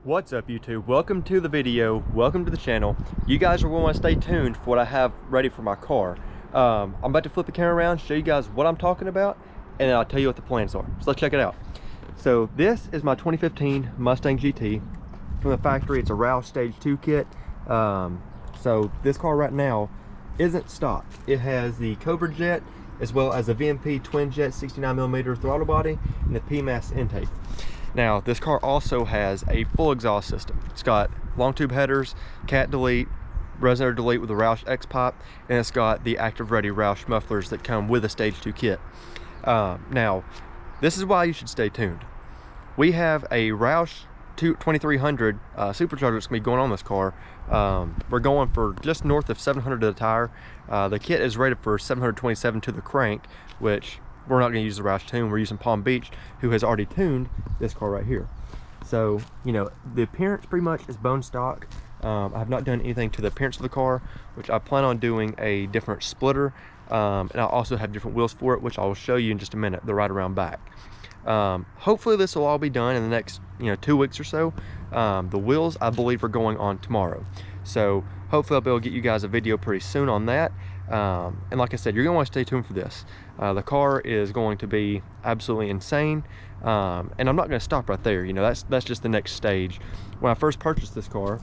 What's up, YouTube? Welcome to the video. Welcome to the channel. You guys are going to want to stay tuned for what I have ready for my car. I'm about to flip the camera around, show you guys what I'm talking about, and then I'll tell you what the plans are. So let's check it out. So this is my 2015 Mustang GT. From the factory, it's a Roush Stage 2 kit. So this car right now isn't stock. It has the Cobra Jet as well as a VMP twin jet 69mm throttle body and the PMAS intake. Now, this car also has a full exhaust system. It's got long tube headers, cat delete, resonator delete with the Roush X pipe, and it's got the active ready Roush mufflers that come with a Stage 2 kit. Now, this is why you should stay tuned. We have a Roush 2300 supercharger that's gonna be going on this car. We're going for just north of 700 to the tire. The kit is rated for 727 to the crank, which we're not going to use the Roush tune. We're using Palm Beach, who has already tuned this car right here. So, you know, the appearance pretty much is bone stock. I have not done anything to the appearance of the car, which I plan on doing a different splitter, and I also have different wheels for it, which I will show you in just a minute. They're right around back. Hopefully this will all be done in the next 2 weeks or so. The wheels, I believe, are going on tomorrow, so hopefully I'll be able to get you guys a video pretty soon on that. And like I said, you're gonna want to stay tuned for this. The car is going to be absolutely insane, and I'm not going to stop right there. You know, that's just the next stage. When I first purchased this car,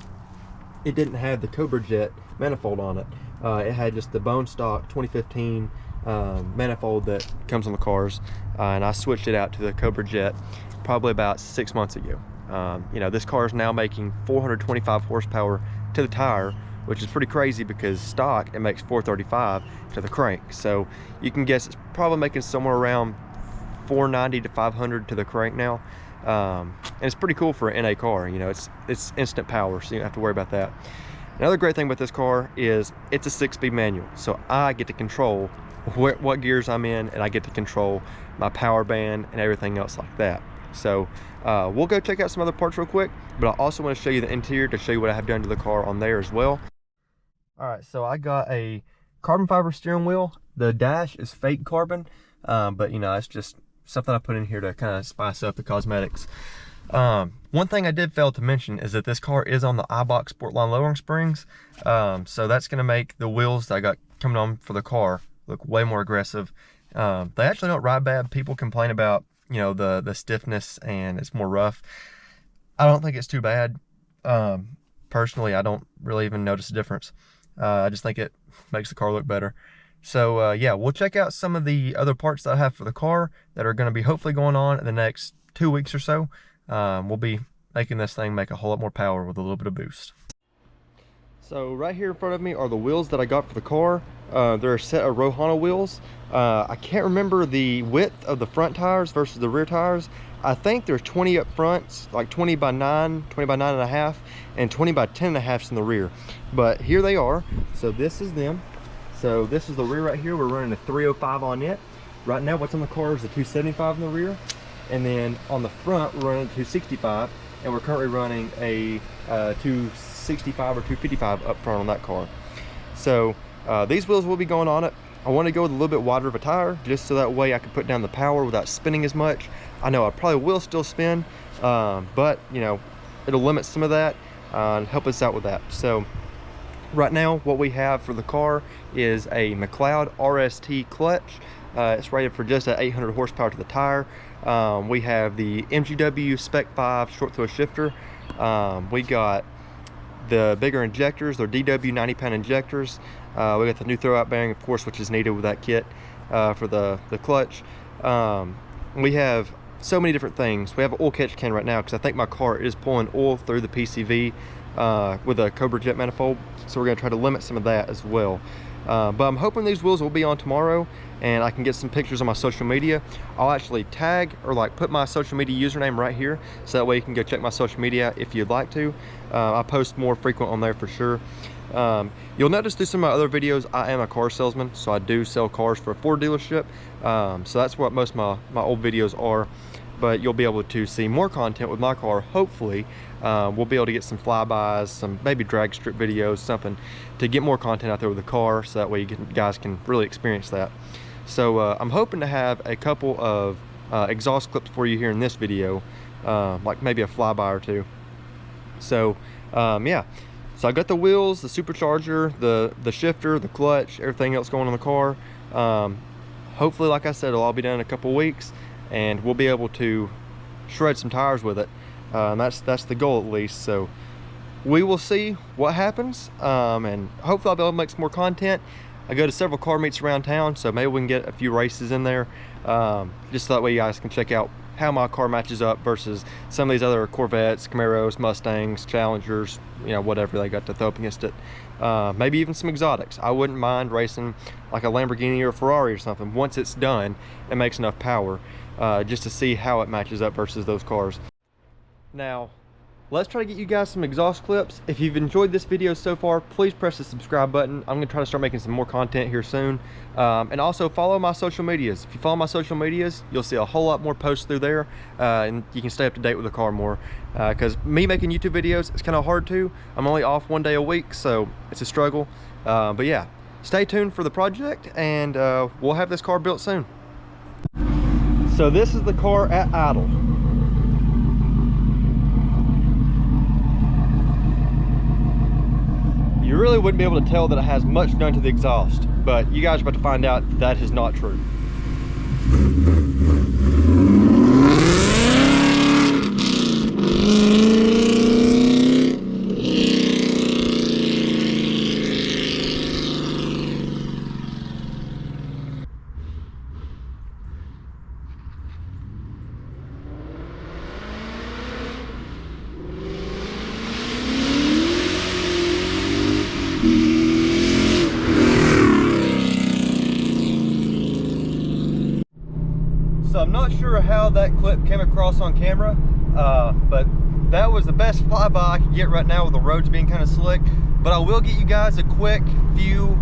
it didn't have the Cobra Jet manifold on it. It had just the bone stock 2015 manifold that comes on the cars, and I switched it out to the Cobra Jet probably about 6 months ago. You know, this car is now making 425 horsepower to the tire, which is pretty crazy because stock it makes 435 to the crank. So you can guess it's probably making somewhere around 490 to 500 to the crank now. And it's pretty cool for an NA car. You know, it's instant power, so you don't have to worry about that. Another great thing about this car is it's a 6-speed manual, so I get to control what gears I'm in, and I get to control my power band and everything else like that. So we'll go check out some other parts real quick, but I also want to show you the interior to show you what I have done to the car on there as well. All right, so I got a carbon fiber steering wheel. The dash is fake carbon, but you know, it's just something I put in here to kind of spice up the cosmetics. One thing I did fail to mention is that this car is on the iBox Sportline lowering springs, so that's going to make the wheels that I got coming on for the car look way more aggressive. They actually don't ride bad. People complain about, you know, the stiffness and it's more rough. I don't think it's too bad. Personally, I don't really even notice a difference. I just think it makes the car look better. So yeah, we'll check out some of the other parts that I have for the car that are going to be hopefully going on in the next 2 weeks or so. We'll be making this thing make a whole lot more power with a little bit of boost. So right here in front of me are the wheels that I got for the car. They're a set of Rohana wheels. I can't remember the width of the front tires versus the rear tires. I think there's 20 up front, like 20 by 9, 20 by 9.5, and 20 by 10.5 in the rear. But here they are. So this is them. So this is the rear right here. We're running a 305 on it. Right now what's on the car is a 275 in the rear. And then on the front we're running a 265, and we're currently running a 265 or 255 up front on that car. So these wheels will be going on it. I want to go with a little bit wider of a tire just so that way I can put down the power without spinning as much. I know I probably will still spin, but you know, it'll limit some of that and help us out with that. So right now what we have for the car is a McLeod RST clutch. It's rated for just at 800 horsepower to the tire. We have the MGW Spec 5 short throw shifter. We got the bigger injectors. They're DW 90-pound injectors. We got the new throwout bearing, of course, which is needed with that kit for the clutch. We have so many different things. We have an oil catch can right now because I think my car is pulling oil through the PCV with a Cobra Jet manifold, so we're going to try to limit some of that as well. But I'm hoping these wheels will be on tomorrow and I can get some pictures on my social media. I'll actually tag or like put my social media username right here, so that way you can go check my social media if you'd like to. I post more frequent on there for sure. You'll notice through some of my other videos I am a car salesman, so I do sell cars for a Ford dealership. So that's what most of my old videos are. But you'll be able to see more content with my car. Hopefully we'll be able to get some flybys, some maybe drag strip videos, something to get more content out there with the car, so that way you guys can really experience that. So I'm hoping to have a couple of exhaust clips for you here in this video, like maybe a flyby or two. So yeah, so I got the wheels, the supercharger, the shifter, the clutch, everything else going on the car. Hopefully, like I said, it'll all be done in a couple weeks, and we'll be able to shred some tires with it. That's the goal, at least. So we will see what happens, and hopefully I'll be able to make some more content. I go to several car meets around town, so maybe we can get a few races in there, just so that way you guys can check out how my car matches up versus some of these other Corvettes, Camaros, Mustangs, Challengers, you know, whatever they got to throw up against it. Maybe even some exotics. I wouldn't mind racing like a Lamborghini or a Ferrari or something once it's done and makes enough power, just to see how it matches up versus those cars. Now, let's try to get you guys some exhaust clips. If you've enjoyed this video so far, please press the subscribe button. I'm gonna try to start making some more content here soon. And also follow my social medias. If you follow my social medias, you'll see a whole lot more posts through there, and you can stay up to date with the car more. Because me making YouTube videos, it's kind of hard to. I'm only off 1 day a week, so it's a struggle. But yeah, stay tuned for the project, and we'll have this car built soon. So this is the car at idle. You really wouldn't be able to tell that it has much done to the exhaust, but you guys are about to find out that is not true. So I'm not sure how that clip came across on camera, but that was the best flyby I could get right now with the roads being kind of slick. But I will get you guys a quick few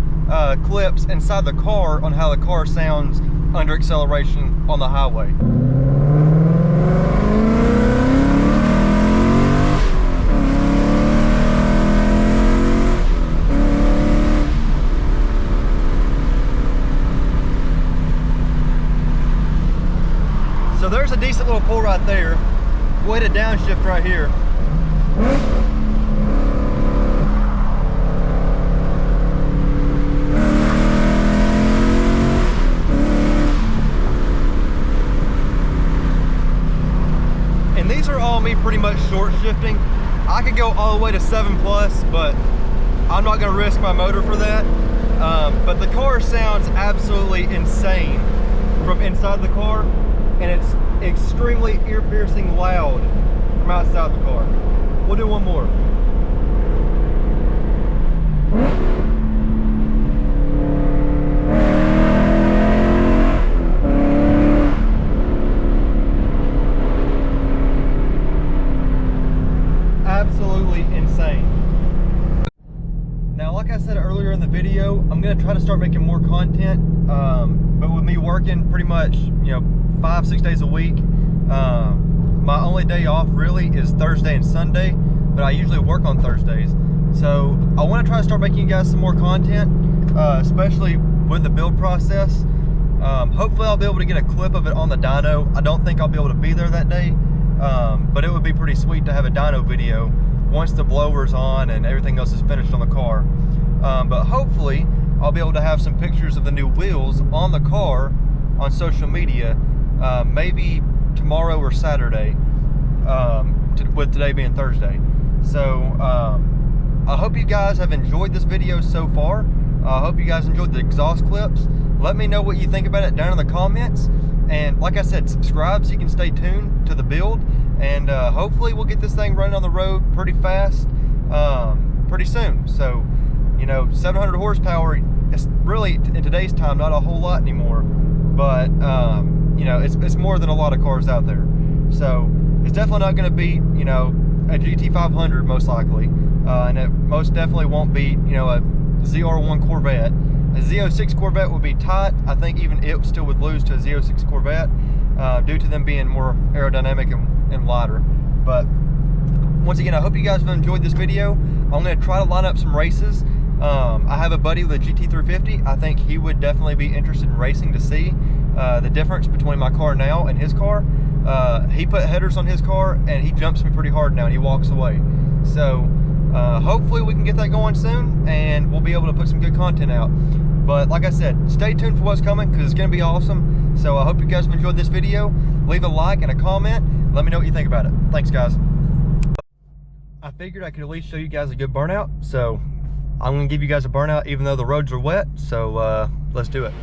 clips inside the car on how the car sounds under acceleration on the highway. So there's a decent little pull right there. We'll hit a downshift right here. And these are all me pretty much short shifting. I could go all the way to 7+, but I'm not gonna risk my motor for that. But the car sounds absolutely insane from inside the car. And it's extremely ear-piercing loud from outside the car. We'll do one more. Absolutely insane. Now, like I said earlier in the video, I'm gonna try to start making more content, but with me working pretty much, you know, 5-6 days a week, my only day off really is Thursday and Sunday, but I usually work on Thursdays. So I want to try to start making you guys some more content, especially with the build process. Hopefully I'll be able to get a clip of it on the dyno. I don't think I'll be able to be there that day, but it would be pretty sweet to have a dyno video once the blower's on and everything else is finished on the car. But hopefully I'll be able to have some pictures of the new wheels on the car on social media, maybe tomorrow or Saturday, with today being Thursday. So I hope you guys have enjoyed this video so far. I hope you guys enjoyed the exhaust clips. Let me know what you think about it down in the comments, and like I said, subscribe so you can stay tuned to the build, and hopefully we'll get this thing running on the road pretty fast, pretty soon. So, you know, 700 horsepower, it's really in today's time not a whole lot anymore, but you know, it's more than a lot of cars out there. So it's definitely not going to beat, you know, a GT500 most likely, and it most definitely won't beat, you know, a ZR1 Corvette. A Z06 Corvette would be tight. I think even it still would lose to a Z06 Corvette due to them being more aerodynamic and lighter. But once again, I hope you guys have enjoyed this video. I'm going to try to line up some races. I have a buddy with a GT350. I think he would definitely be interested in racing to see the difference between my car now and his car. He put headers on his car and he jumps me pretty hard now and he walks away. So hopefully we can get that going soon and we'll be able to put some good content out. But like I said, stay tuned for what's coming because it's going to be awesome. So I hope you guys have enjoyed this video. Leave a like and a comment. Let me know what you think about it. Thanks, guys. I figured I could at least show you guys a good burnout. So I'm going to give you guys a burnout even though the roads are wet. So let's do it.